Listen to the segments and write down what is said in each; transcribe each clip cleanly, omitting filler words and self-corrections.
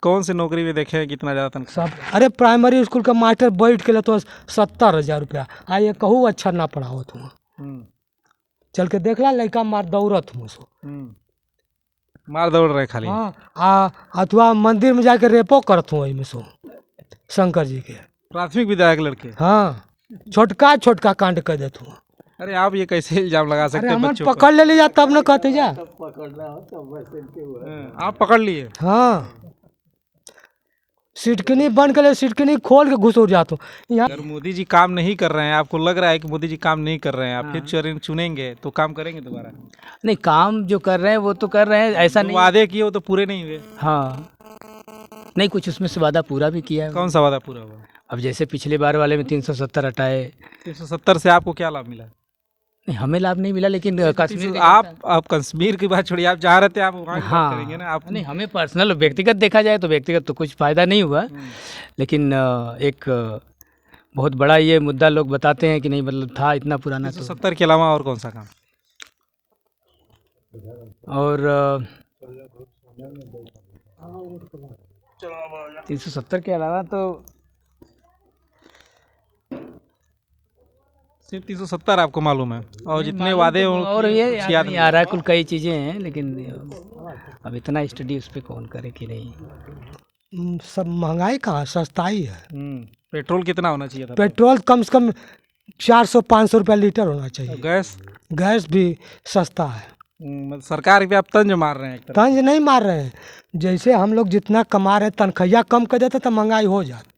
कौन सी नौकरी में देखे हैं कितना ज़्यादा तनख्वाह? सब अरे प्राइमरी स्कूल का मास्टर बैठ के ले तो 70,000 रुपया आ ये कहूँ अच्छा ना पढ़ाओ तुम हम्म, चल के देखला लड़का मार दौड़त हूँ सो मार दौड़ रहे खाली। हाँ अथवा मंदिर में जाके रेपो करत हूँ में सो शंकर जी के प्राथमिक विद्यालय के लड़के। हाँ छोटका छोटका कांड कर देता हूँ। अरे आप ये कैसे इल्जाम लगा सकते अरे हैं हमन बच्चों पर? पकड़ ले लिया तब न कहते जा। आप पकड़ लिए? हाँ सिटकनी बंद कर ले सिटकनी खोल के घुस उड़ जाता हूँ यहाँ। अगर मोदी जी काम नहीं कर रहे हैं, आपको लग रहा है कि मोदी जी काम नहीं कर रहे हैं, आप फिर चुनेंगे तो काम करेंगे दोबारा? नहीं, काम जो कर रहे हैं वो तो कर रहे हैं, ऐसा तो नहीं। वादे किए वो तो पूरे नहीं हुए। हाँ नहीं, कुछ उसमें से वादा पूरा भी किया है। कौन सा वादा पूरा हुआ? अब जैसे पिछले बार वाले में 370 हटाए। 370 से आपको क्या लाभ मिला? नहीं, हमें लाभ नहीं मिला, लेकिन कश्मीर के आप कश्मीर की बात छोड़िए, आप जहाँ रहते हैं आप वहाँ की बात हाँ करेंगे ना आप। नहीं, हमें पर्सनल व्यक्तिगत देखा जाए तो व्यक्तिगत तो कुछ फ़ायदा नहीं हुआ, लेकिन एक बहुत बड़ा ये मुद्दा लोग बताते हैं कि नहीं, मतलब था इतना पुराना। तो 370 के अलावा और कौन सा काम? और 370 के अलावा तो सिर्फ 370 आपको मालूम है, और जितने वादे और ये याद नहीं आ रहा है, कुल कई चीज़ें हैं, लेकिन अब इतना स्टडी उस पर कौन करे कि नहीं। सब महंगाई कहाँ सस्ताई है। पेट्रोल कितना होना चाहिए था? पेट्रोल कम से कम 400-500 रुपया लीटर होना चाहिए। गैस? गैस भी सस्ता है। सरकार पे आप तंज मार रहे हैं एक तरह। तंज नहीं मार रहे हैं, जैसे हम लोग जितना कमा रहे हैं तनख्वाह कम कर देते तो महंगाई हो जाती।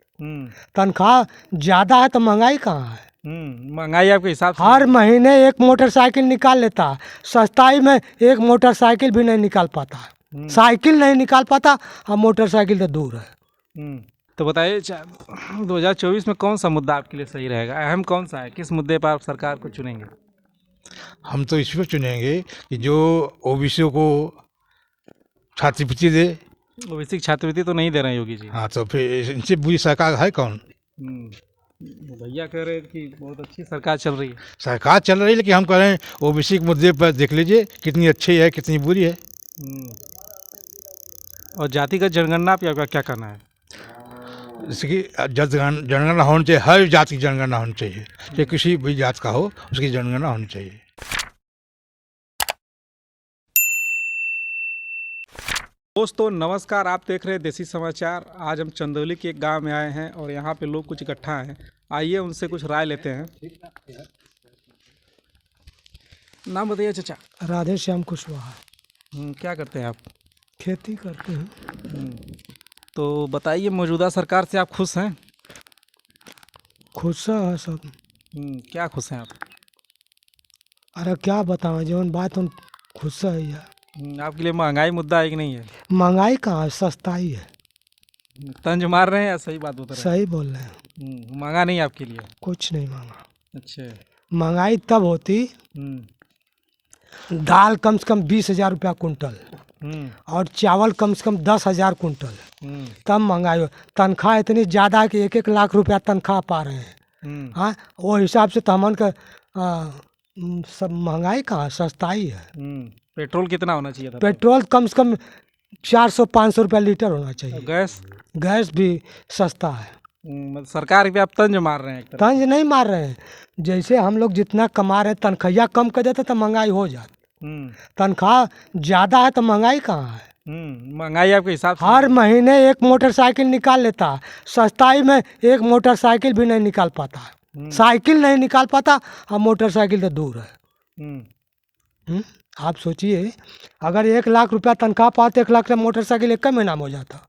तनख्वाह ज़्यादा है तो महंगाई कहाँ है। महंगाई आपके हिसाब से हर महीने एक मोटरसाइकिल निकाल लेता है, सस्ताई में एक मोटरसाइकिल भी नहीं निकाल पाता है। साइकिल नहीं निकाल पाता और मोटरसाइकिल तो दूर है। तो बताइए 2024 में कौन सा मुद्दा आपके लिए सही रहेगा, अहम कौन सा है? किस मुद्दे पर आप सरकार को चुनेंगे? हम तो इस पर चुनेंगे कि जो ओबीसी को छात्रवृत्ति दे। ओबीसी की छात्रवृत्ति तो नहीं दे रहे हैं योगी जी। हाँ, तो फिर इनसे बुरी सरकार है कौन? भैया कह रहे हैं कि बहुत अच्छी सरकार चल रही है। सरकार चल रही है, लेकिन हम कह रहे हैं ओबीसी के मुद्दे पर देख लीजिए कितनी अच्छी है कितनी बुरी है। और जातिगत जनगणना पे आपका क्या करना है? जैसे कि जनगणना होनी चाहिए, हर जाति की जनगणना होनी चाहिए, चाहे किसी भी जात का हो उसकी जनगणना होनी चाहिए। दोस्तों नमस्कार, आप देख रहे हैं देसी समाचार। आज हम चंदौली के एक गांव में आए हैं और यहाँ पे लोग कुछ इकट्ठा हैं। आइए उनसे कुछ राय लेते हैं। नाम बताइए चाचा। राधे श्याम कुशवाहा। क्या करते हैं आप? खेती करते हैं। तो बताइए मौजूदा सरकार से आप खुश हैं? खुश है सब। क्या खुश हैं आप? अरे क्या बताओ जौन बात हम खुश है यार। आपके लिए महंगाई मुद्दा है कि नहीं है? महंगाई कहाँ है सस्ताई है। तंज मार रहे हैं या सही बात बता रहे सही बोल रहे हैं। हैं? महंगा नहीं है आपके लिए? कुछ नहीं महंगा। अच्छा। महंगाई तब होती दाल कम से कम 20,000 रुपया कुंटल और चावल कम से कम 10,000 कुंटल, तब महंगाई हो। तनख्वाह इतनी ज़्यादा है कि 1-1 लाख रुपया तनख्वाह पा रहे हैं। हाँ वो हिसाब से तो हमन का सब महंगाई कहाँ सस्ताई है। पेट्रोल कितना होना चाहिए था? पेट्रोल कम से कम 400-500 रुपया लीटर होना चाहिए। गैस? गैस भी सस्ता है। सरकार पे आप तंज मार रहे हैं एक तरह। तंज नहीं मार रहे हैं, जैसे हम लोग जितना कमा रहे हैं तनख्वाह कम कर देते तो महंगाई हो जाती। तनख्वाह ज़्यादा है तो महंगाई कहाँ है। महंगाई आपके हिसाब से हर महीने एक मोटरसाइकिल निकाल लेता है, सस्ताई में एक मोटरसाइकिल भी नहीं निकाल पाता है। साइकिल नहीं निकाल पाता और मोटरसाइकिल तो दूर है। आप सोचिए अगर 1 लाख रुपया तनख्वाह पाते 1 लाख का मोटरसाइकिल एक महीना में हो जाता।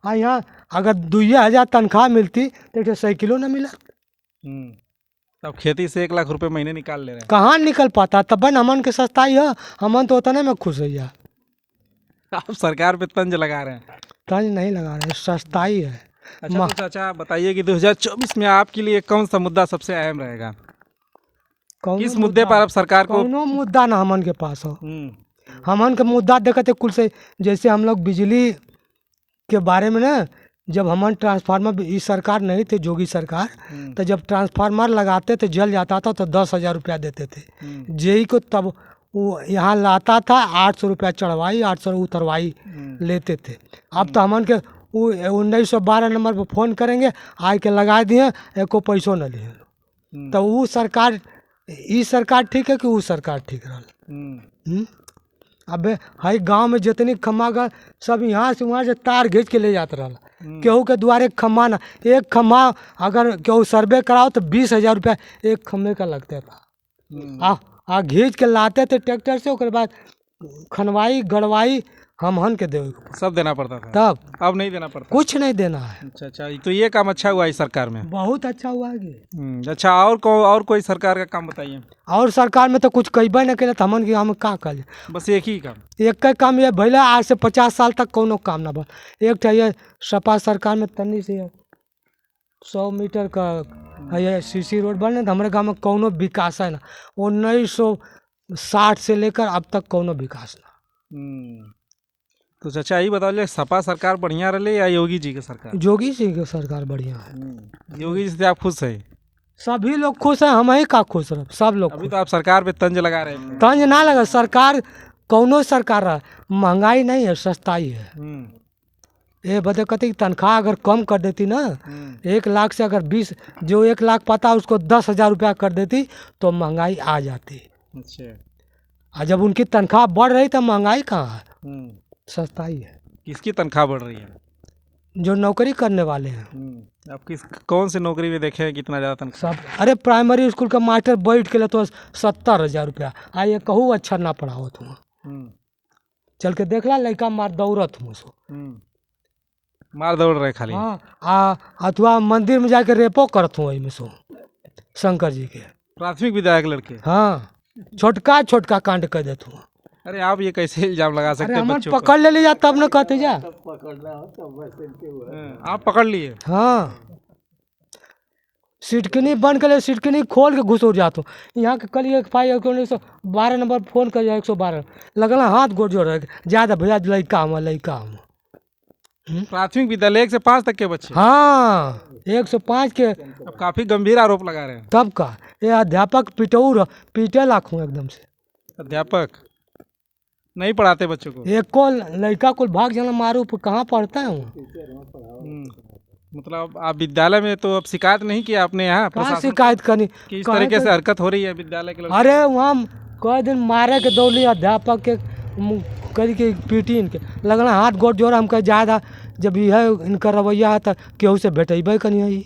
हाँ यहाँ अगर 2,000 तनख्वाह मिलती तो साइकिलों ना मिला। अब खेती से 1 लाख रुपए महीने निकाल ले रहे हैं। कहाँ निकल पाता, तब न हमन के सस्ताई है। हमन तो उतने में खुश है यार। आप सरकार पे तंज लगा रहे हैं? तंज नहीं लगा रहे, सस्ताई है। अच्छा तो चाचा बताइए कि 2024 में आपके लिए कौन सा मुद्दा सबसे अहम रहेगा? किस मुद्दे पर आप सरकार को? कौनो मुद्दा ना हमन के पास हो। हमन के मुद्दा देखते कुल से, जैसे हम लोग बिजली के बारे में ना, जब हमन ट्रांसफार्मर इस सरकार नहीं थे जोगी सरकार, तो जब ट्रांसफार्मर लगाते तो जल जाता था तो 10,000 रुपया देते थे जेई को, तब वो यहाँ लाता था 800 रुपया चढ़वाई 800 उतरवाई लेते थे। अब तो हमन के वो 1912 नंबर पर फ़ोन करेंगे आए के लगा दिए एको पैसों न लिए। तो वो सरकार ई सरकार ठीक है कि वो सरकार ठीक रहा। अबे हाई गांव में जितनी खम्मा का सब यहाँ से वहाँ से तार घींच के ले जाते रहा। केहू के द्वारे खम्मा ना एक खम्मा अगर केहू सर्वे कराओ तो 20,000 रुपया एक खम्भे का लगता था। आ घींच के लाते थे ट्रैक्टर से, उसके बाद खनवाई गड़वाई हम के दे सब देना पड़ता था, तब अब नहीं देना पड़ता। कुछ नहीं देना है। अच्छा अच्छा, तो ये काम अच्छा हुआ इस सरकार में। बहुत अच्छा हुआ है। अच्छा, और कोई सरकार का काम बताइए। और सरकार में तो कुछ कहबे न करे तो हमन की हम का कर बस एक ही काम। एक काम ये भैया आज से 50 साल तक कोनो काम ना बन। एक ये सपा सरकार में तनी से 100 मीटर का ये सीसी रोड बने तो हमारे गाँव में कोनो विकास है ना। 1960 से लेकर अब तक कोनो विकास ना। तो चाचा ये बताओ, सपा सरकार बढ़िया रहे या योगी जी की सरकार? योगी जी की सरकार बढ़िया है। योगी जी से आप खुश है? सभी लोग खुश हैं, हम ही का खुश रह, सब लोग। अभी तो आप सरकार पे तंज लगा रहे हैं। तंज ना लगा, सरकार कौनो सरकार रहा, महंगाई नहीं है, सस्ताई है। ये बता कहते तनख्वाह अगर कम कर देती ना, 1 लाख से अगर 20 जो 1 लाख पाता उसको 10,000 रुपया कर देती तो महंगाई आ जाती। अच्छा, और जब उनकी तनख्वाह बढ़ रही तो महंगाई कहाँ है, सस्ताई है। किसकी तनख्वाह बढ़ रही है? जो नौकरी करने वाले हैं। आप कौन सी नौकरी में देखे हैं कितना ज़्यादा तनख्वाह? सब अरे प्राइमरी स्कूल का मास्टर बैठ के लिए तो 70,000 रुपया। ये कहूँ अच्छा ना पढ़ाओ तुम, चल के देख ला लड़का मार दौड़त हूँ सो मार दौड़ रहे खाली। हाँ, अथवा मंदिर में जाके रेपो करत हूँ वही में सो शंकर जी के प्राथमिक विद्यालय के लड़के। हाँ, छोटका कांड कर देते हूँ। अरे आप ये कैसे इल्जाम लगा सकते हैं बच्चों पर? पकड़ ले लिया तब न कहते जा। आप पकड़ लिए? हाँ, सिटकनी बंद कर ले, सिटकनी खोल के घुस जाता हूँ। यहाँ के कल एक फाइल 112 नंबर फोन कर 112 लगना हाथ गोड़ जोड़ रहे ज़्यादा भैया लड़का हम। प्राथमिक विद्यालय 1 से 5 तक के बच्चे? हाँ, 105 के। अब काफी गंभीर आरोप लगा रहे हैं। तब का ये अध्यापक पीटे लाखों एकदम से। अध्यापक नहीं पढ़ाते बच्चों को? एक को लड़का को भाग जाना मारू कहाँ पढ़ता है वो। मतलब आप विद्यालय में तो अब शिकायत नहीं किया आपने? यहाँ कहाँ शिकायत करनी कि इस तरीके से हरकत हो रही है विद्यालय के लोग? अरे वहाँ कई दिन मारे के दौड़ी अध्यापक के करी के पीटी इनके लगना हाथ गोड़ जोड़ हम कह ज़्यादा जब यह इनका रवैया है तो केहू से भेटेबे कहीं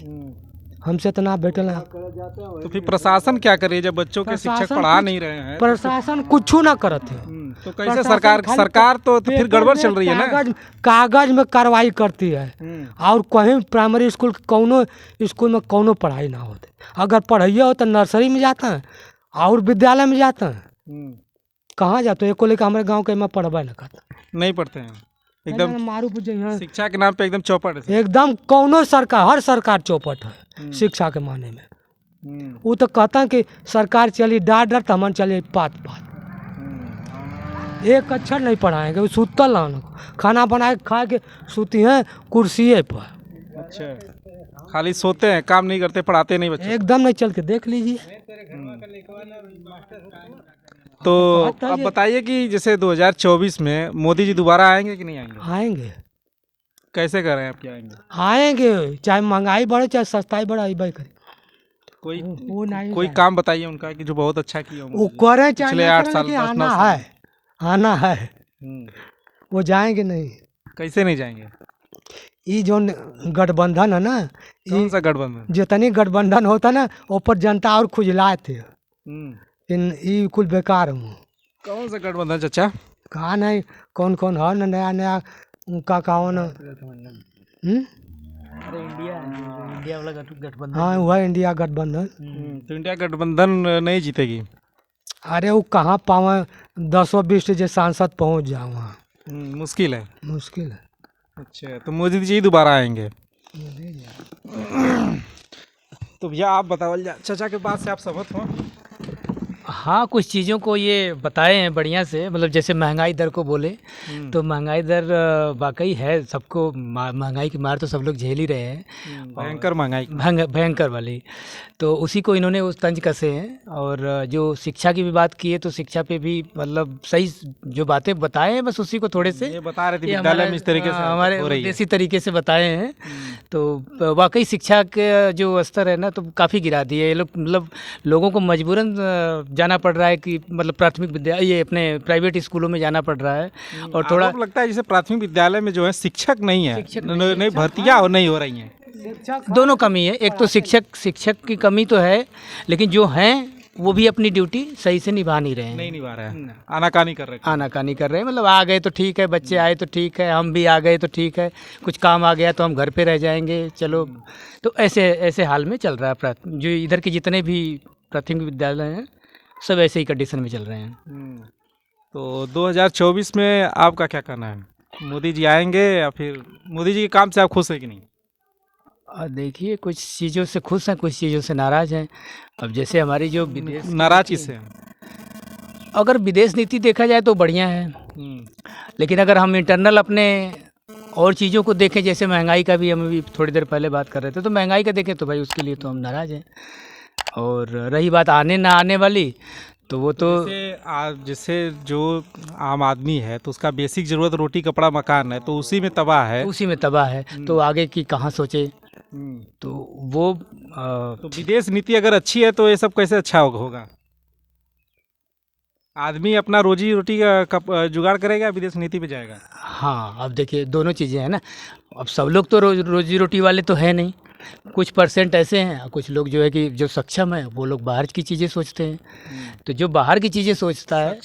हमसे तो ना भेटल है। तो फिर प्रशासन क्या करे जब बच्चों के शिक्षक पढ़ा नहीं रहे हैं? प्रशासन कुछ ना करते। तो कैसे सरकार तो फिर गड़बड़ चल रही है ना? कागज में कार्रवाई करती है और कहीं प्राइमरी स्कूल कौनो स्कूल में कौनो पढ़ाई ना होते। अगर पढ़ाइए हो तो नर्सरी में जाता है और विद्यालय में जाता है। कहाँ जाते एक को लेकर हमारे गाँव के मैं पढ़वा ना करता। नहीं पढ़ते हैं एकदम मारू शिक्षा के नाम पे एकदम चौपट है। एकदम कौनो सरकार हर सरकार चौपट है शिक्षा के माने में। वो तो कहता है कि सरकार चली डाट तो हम चलिए पात एक अक्षर नहीं पढ़ाएंगे। वो सुतल खाना बना के खा के सूती हैं कुर्सी पर। अच्छा, खाली सोते हैं, काम नहीं करते, पढ़ाते नहीं बच्चे? एकदम नहीं, चल के देख लीजिए। तो अब बताइए कि जैसे 2024 में मोदी जी दोबारा आएंगे कि नहीं आएंगे? आएंगे। कैसे कर रहे हैं आप? क्या आएंगे? आएंगे, चाहे महंगाई बढ़े चाहे सस्ताई बढ़े आई करे। कोई काम बताइए उनका कि जो बहुत अच्छा किया वो करे पिछले 8 साल आना है वो जाएंगे नहीं। कैसे नहीं जाएंगे? ये जो गठबंधन है ना, कौन सा गठबंधन? जितनी गठबंधन होता ना ऊपर जनता और खुजलाए थे। इन कुल बेकार हूँ। कौन सा गठबंधन चाचा? कहा नहीं कौन कौन है ना नया का कौन इंडिया वाला गठबंधन। हाँ, हुआ इंडिया गठबंधन। तो इंडिया गठबंधन नहीं जीतेगी? अरे वो कहाँ पावे 10-20 जो सांसद पहुँच जाओ वहाँ। मुश्किल है। मुश्किल है। अच्छा, तो मोदी जी दोबारा आएंगे? तो भैया आप बताओ चाचा के बात से आप सहमत हो? हाँ, कुछ चीज़ों को ये बताए हैं बढ़िया से, मतलब जैसे महंगाई दर को बोले तो महंगाई दर वाकई है, सबको महंगाई की मार तो सब लोग झेल ही रहे हैं, भयंकर महंगाई। भयंकर वाली। तो उसी को इन्होंने उस तंज कसे हैं। और जो शिक्षा की भी बात की है तो शिक्षा पे भी मतलब सही जो बातें बताए हैं, बस उसी को थोड़े से ये बता रहे थे ये विद्यालय में इस तरीके से हमारे हो रही है। देसी तरीके से बताए हैं। तो वाकई शिक्षा का जो स्तर है ना तो काफ़ी गिरा दिए ये लोग, मतलब लोगों को मजबूरन जाना पड़ रहा है कि मतलब प्राथमिक विद्यालय ये अपने प्राइवेट स्कूलों में जाना पड़ रहा है। और थोड़ा आरोप लगता है जैसे प्राथमिक विद्यालय में जो है शिक्षक नहीं है, नहीं भर्तियां और नहीं हो रही हैं। दोनों कमी है, एक तो शिक्षक की कमी तो है, लेकिन जो हैं वो भी अपनी ड्यूटी सही से निभा नहीं रहे हैं, नहीं निभा रहा है, आनाकानी कर रहे हैं। आनाकानी कर रहे हैं। मतलब आ गए तो ठीक है, बच्चे आए तो ठीक है, हम भी आ गए तो ठीक है, कुछ काम आ गया तो हम घर पे रह जाएंगे, चलो। तो ऐसे ऐसे हाल में चल रहा है। जो इधर के जितने भी प्राथमिक विद्यालय हैं सब ऐसे ही कंडीशन में चल रहे हैं। तो 2024 में आपका क्या कहना है? मोदी जी आएंगे या फिर मोदी जी के काम से आप खुश हैं कि नहीं? और देखिए, कुछ चीज़ों से खुश हैं, कुछ चीज़ों से नाराज़ हैं। अब जैसे हमारी जो विदेश नाराज किससे हैं? अगर विदेश नीति देखा जाए तो बढ़िया है, लेकिन अगर हम इंटरनल अपने और चीज़ों को देखें, जैसे महंगाई का भी हम अभी थोड़ी देर पहले बात कर रहे थे, तो महंगाई का देखें तो भाई उसके लिए तो हम नाराज़ हैं। और रही बात आने ना आने वाली, तो वो तो जैसे जो आम आदमी है तो उसका बेसिक ज़रूरत रोटी कपड़ा मकान है, तो उसी में तबाह है। उसी में तबाह है, तो आगे की कहाँ सोचे। तो वो तो विदेश नीति अगर अच्छी है तो ये सब कैसे अच्छा होगा? आदमी अपना रोजी रोटी का जुगाड़ करेगा, विदेश नीति पे जाएगा। हाँ, अब देखिए दोनों चीज़ें हैं ना। अब सब लोग तो रोजी रोटी वाले तो है नहीं, कुछ परसेंट ऐसे हैं, कुछ लोग जो है कि जो सक्षम है वो लोग बाहर की चीज़ें सोचते हैं। तो जो बाहर की चीज़ें सोचता है,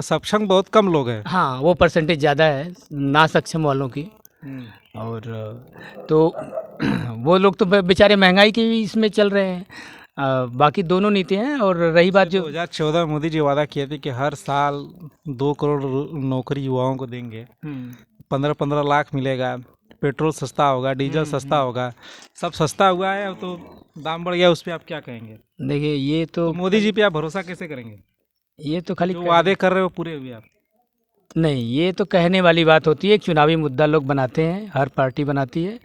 सक्षम बहुत कम लोग हैं। हाँ, वो परसेंटेज ज़्यादा है ना सक्षम वालों की। और तो वो लोग तो बेचारे महंगाई की भी इसमें चल रहे हैं। बाकी दोनों नीतियाँ हैं। और रही बात जो 2014 में मोदी जी वादा किए थे कि हर साल 2 करोड़ नौकरी युवाओं को देंगे, 15-15 लाख मिलेगा, पेट्रोल सस्ता होगा, डीजल सस्ता होगा, सब सस्ता हुआ है, अब तो दाम बढ़ गया। उस पर आप क्या कहेंगे? देखिए, ये तो मोदी जी पे आप भरोसा कैसे करेंगे? ये तो खाली जो वादे कर रहे हो पूरे हुए आप? नहीं, ये तो कहने वाली बात होती है। एक चुनावी मुद्दा लोग बनाते हैं, हर पार्टी बनाती है।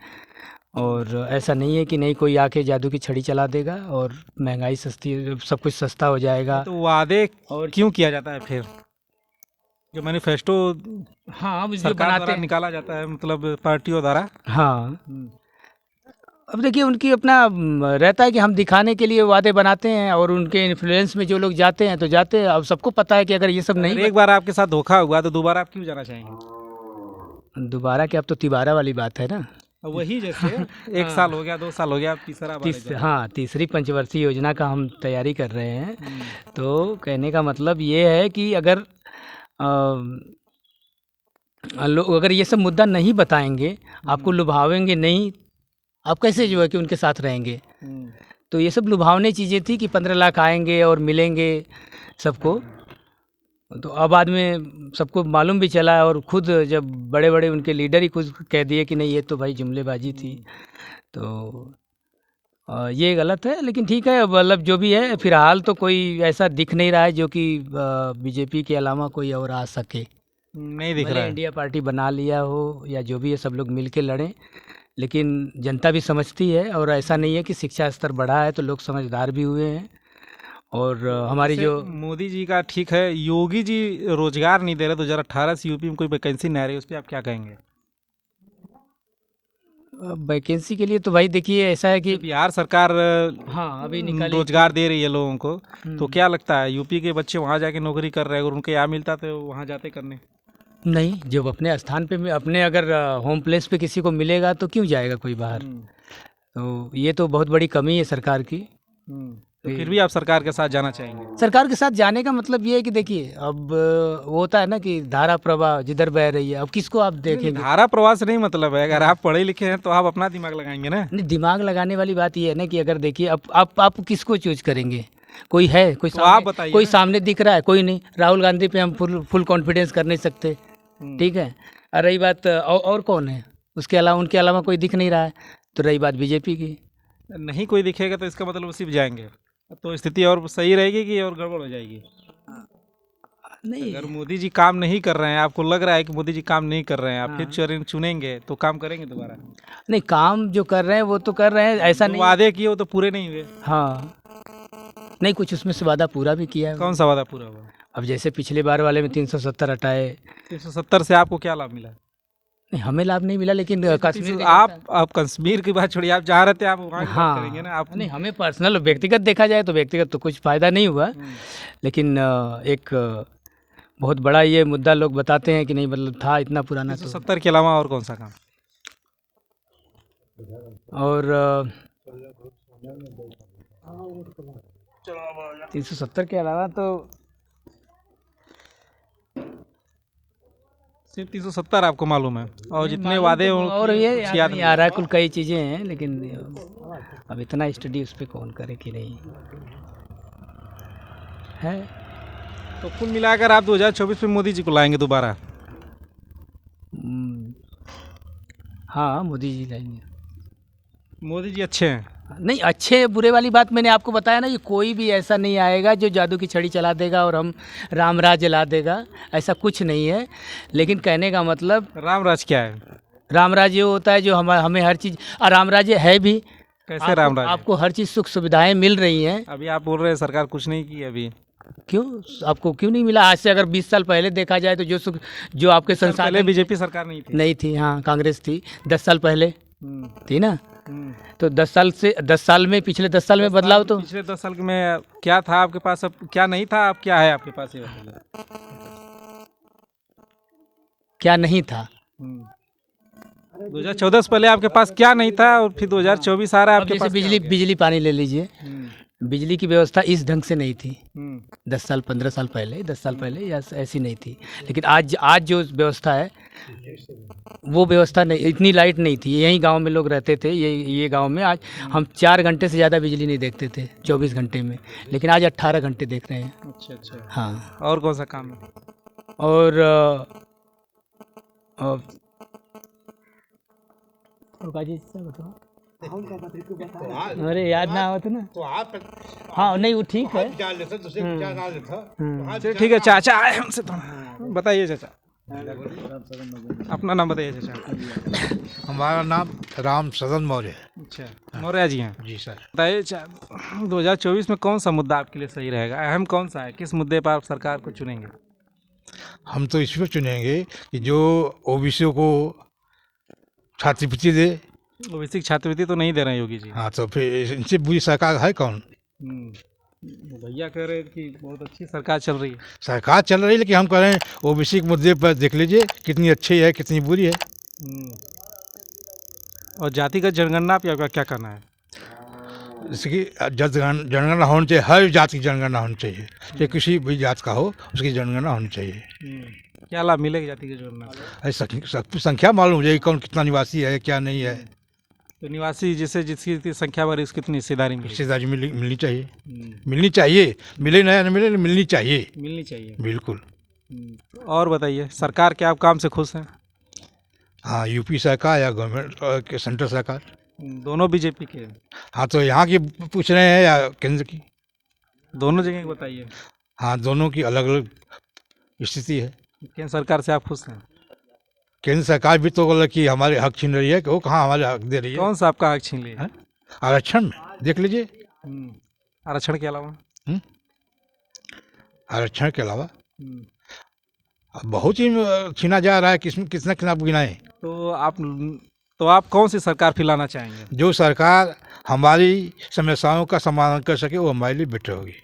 और ऐसा नहीं है कि नहीं कोई आके जादू की छड़ी चला देगा और महंगाई सस्ती, सब कुछ सस्ता हो जाएगा। तो वादे और क्यों किया जाता है फिर? जो मैनिफेस्टो हाँ, जो सरकार बनाते द्वारा हैं, निकाला जाता है, मतलब पार्टियों द्वारा। हाँ। अब देखिए, उनकी अपना रहता है कि हम दिखाने के लिए वादे बनाते हैं, और उनके इन्फ्लुएंस में जो लोग जाते हैं तो जाते हैं। अब सबको पता है कि अगर ये सब अगर नहीं एक बार आपके साथ धोखा हुआ तो दोबारा आप क्यों जाना चाहेंगे? दोबारा क्या, अब तो तिबारा वाली बात है ना। वही जैसे 1 साल हो गया, 2 साल हो गया, अब तीसरा बार है। हाँ, तीसरी पंचवर्षीय योजना का हम तैयारी कर रहे हैं। तो कहने का मतलब ये है कि अगर लोग अगर ये सब मुद्दा नहीं बताएंगे, आपको लुभावेंगे नहीं, आप कैसे जो है कि उनके साथ रहेंगे? तो ये सब लुभावने चीज़ें थी कि 15 लाख आएंगे और मिलेंगे सबको। तो अब बाद में सबको मालूम भी चला है, और खुद जब बड़े बड़े उनके लीडर ही खुद कह दिए कि नहीं, ये तो भाई जुमलेबाजी थी। तो ये गलत है। लेकिन ठीक है, मतलब जो भी है, फिलहाल तो कोई ऐसा दिख नहीं रहा है जो कि बीजेपी के अलावा कोई और आ सके। नहीं दिख भले रहा है। इंडिया पार्टी बना लिया हो या जो भी है, सब लोग मिल के लड़ें, लेकिन जनता भी समझती है। और ऐसा नहीं है कि शिक्षा स्तर बढ़ा है तो लोग समझदार भी हुए हैं। और हमारी जैसे जो मोदी जी का ठीक है, योगी जी रोजगार नहीं दे रहे, 2018 से यूपी में कोई वैकेंसी नहीं आ रही, उस पर आप क्या कहेंगे? वैकेंसी के लिए तो भाई देखिए, ऐसा है कि बिहार सरकार हाँ, अभी निकाली रोजगार दे रही है लोगों को, तो क्या लगता है यूपी के बच्चे वहाँ जाके नौकरी कर रहे हैं, अगर उनके यहाँ मिलता तो वहाँ जाते करने? नहीं, जब अपने स्थान पे अपने अगर होम प्लेस पे किसी को मिलेगा तो क्यों जाएगा कोई बाहर? तो ये तो बहुत बड़ी कमी है सरकार की। तो फिर भी आप सरकार के साथ जाना चाहेंगे? सरकार के साथ जाने का मतलब ये है कि देखिए, अब वो होता है ना कि धारा प्रवाह जिधर बह रही है, अब किसको आप देखेंगे? धारा प्रवाह से नहीं मतलब है, अगर आप पढ़े लिखे हैं तो आप अपना दिमाग लगाएंगे ना। नहीं, दिमाग लगाने वाली बात ये है ना कि अगर देखिए, अब आप किसको चूज करेंगे? कोई है, कोई तो आप बताइए कोई ना। सामने दिख रहा है? कोई नहीं। राहुल गांधी पे हम फुल कॉन्फिडेंस कर नहीं सकते, ठीक है। और रही बात और कौन है उसके अलावा, उनके अलावा कोई दिख नहीं रहा है। तो रही बात बीजेपी की, नहीं कोई दिखेगा तो इसका मतलब वो सिर्फ जाएंगे। तो स्थिति और सही रहेगी कि और गड़बड़ हो जाएगी? नहीं, अगर मोदी जी काम नहीं कर रहे हैं, आपको लग रहा है कि मोदी जी काम नहीं कर रहे हैं, आप फिर चुनेंगे तो काम करेंगे दोबारा? नहीं, काम जो कर रहे हैं वो तो कर रहे हैं, ऐसा जो नहीं। वादे किए वो तो पूरे नहीं हुए। हाँ, नहीं, कुछ उसमें से वादा पूरा भी किया है। कौन सा वादा पूरा हुआ? अब जैसे पिछले बार वाले में 370 हटाए। 370 से आपको क्या लाभ मिला? नहीं, हमें लाभ नहीं मिला, लेकिन कश्मीर के आप कश्मीर की बात छोड़िए, आप जहाँ रहते हैं आप वहाँ की बात करेंगे हाँ, ना आप। नहीं, हमें पर्सनल व्यक्तिगत देखा जाए तो व्यक्तिगत तो कुछ फ़ायदा नहीं हुआ, लेकिन एक बहुत बड़ा ये मुद्दा लोग बताते हैं कि नहीं, मतलब था इतना पुराना। तो 370 के अलावा और कौन सा काम? और 370 के अलावा तो सिर्फ 370 आपको मालूम है, और जितने वादे और ये याद याद नहीं आ रहा है, कुल कई चीज़ें हैं, लेकिन अब इतना स्टडी उस पर कौन करे कि नहीं है। तो कुल मिलाकर आप 2024 में मोदी जी को लाएंगे दोबारा? हाँ, मोदी जी लाएंगे। मोदी जी अच्छे हैं? नहीं, अच्छे बुरे वाली बात मैंने आपको बताया ना, ये कोई भी ऐसा नहीं आएगा जो जादू की छड़ी चला देगा और हम राम राज ला देगा, ऐसा कुछ नहीं है। लेकिन कहने का मतलब, राम राज क्या है? राम राज ये होता है जो हमें हर चीज़, और राम राज है भी। कैसे राम राज? आपको हर चीज़ सुख सुविधाएं मिल रही हैं। अभी आप बोल रहे हैं सरकार कुछ नहीं की अभी। क्यों, आपको क्यों नहीं मिला? आज से अगर 20 साल पहले देखा जाए तो जो सुख, जो आपके पहले संसाधन बीजेपी सरकार नहीं थी? नहीं थी, हाँ, कांग्रेस थी 10 साल पहले, थी ना। हम्म। तो 10 साल में, पिछले 10 साल में बदलाव तो पिछले 10 साल में क्या था आपके पास, अब क्या नहीं था, अब क्या है आपके पास? ये बताइए। क्या नहीं था? 2014 से पहले आपके पास क्या नहीं था, और फिर 2024 आ रहा है अब आपके जैसे पास बिजली पानी ले लीजिए, बिजली की व्यवस्था इस ढंग से नहीं थी 10 10 साल 15 साल पहले, 10 साल पहले या ऐसी नहीं थी। लेकिन आज जो व्यवस्था है वो व्यवस्था नहीं, इतनी लाइट नहीं थी। यहीं गांव में लोग रहते थे, ये गांव में आज हम 4 घंटे से ज़्यादा बिजली नहीं देखते थे 24 घंटे में, लेकिन आज 18 घंटे देख रहे हैं। अच्छा अच्छा। हाँ, और कौन सा काम है? और अरे याद ना आवत ना। हाँ, नहीं, वो ठीक है। चलिए ठीक है, चाचा आए हमसे तो बताइए चाचा, अपना नाम बताइए चाचा। हमारा नाम राम सदन मौर्य है। अच्छा, मौर्य जी हैं? जी सर। बताइए 2024 में कौन सा मुद्दा आपके लिए सही रहेगा, अहम कौन सा है, किस मुद्दे पर आप सरकार को चुनेंगे? हम तो इस पर चुनेंगे कि जो ओबीसी को छात्रवृत्ति दे। ओबीसी की छात्रवृत्ति तो नहीं दे रहे हैं योगी जी। हाँ, तो फिर इनसे बुरी सरकार है कौन? भैया कह रहे हैं कि बहुत अच्छी सरकार चल रही है। सरकार चल रही है, लेकिन हम कह रहे हैं ओबीसी के मुद्दे पर देख लीजिए कितनी अच्छी है कितनी बुरी है। और जातिगत जनगणना पे आपका क्या करना है? जैसे कि जनगणना होनी चाहिए, हर जाति की जनगणना होनी चाहिए, चाहे किसी भी जात का हो उसकी जनगणना होनी चाहिए। क्या लाभ मिलेगा जातिगत जनगणना? सबकी संख्या मालूम हो जाएगी, कौन कितना निवासी है क्या नहीं है। तो निवासी जिसकी संख्या बढ़ी उसकी कितनी हिस्सेदारी मिलेगी? हिस्सेदारी मिलनी चाहिए, मिलनी चाहिए, मिले ना मिले, मिलनी चाहिए, मिलनी चाहिए, बिल्कुल। और बताइए, सरकार के आप काम से खुश हैं? हाँ, यूपी सरकार या गवर्नमेंट के सेंट्रल सरकार? दोनों बीजेपी के? हाँ, तो यहाँ की पूछ रहे हैं या केंद्र की? दोनों जगह की बताइए। हाँ, दोनों की अलग अलग स्थिति है। केंद्र सरकार से आप खुश हैं? केंद्र सरकार भी तो बोला कि हमारे हक छीन रही है, कि वो कहाँ हमारे हक दे रही है। कौन सा आपका हक छीन लिया? आरक्षण में देख लीजिए। आरक्षण के अलावा? आरक्षण के अलावा बहुत ही छीना जा रहा है, किसने कितना गिनाए। तो आप कौन सी सरकार फिर लाना चाहेंगे? जो सरकार हमारी समस्याओं का समाधान कर सके वो हमारे लिए बेटर होगी।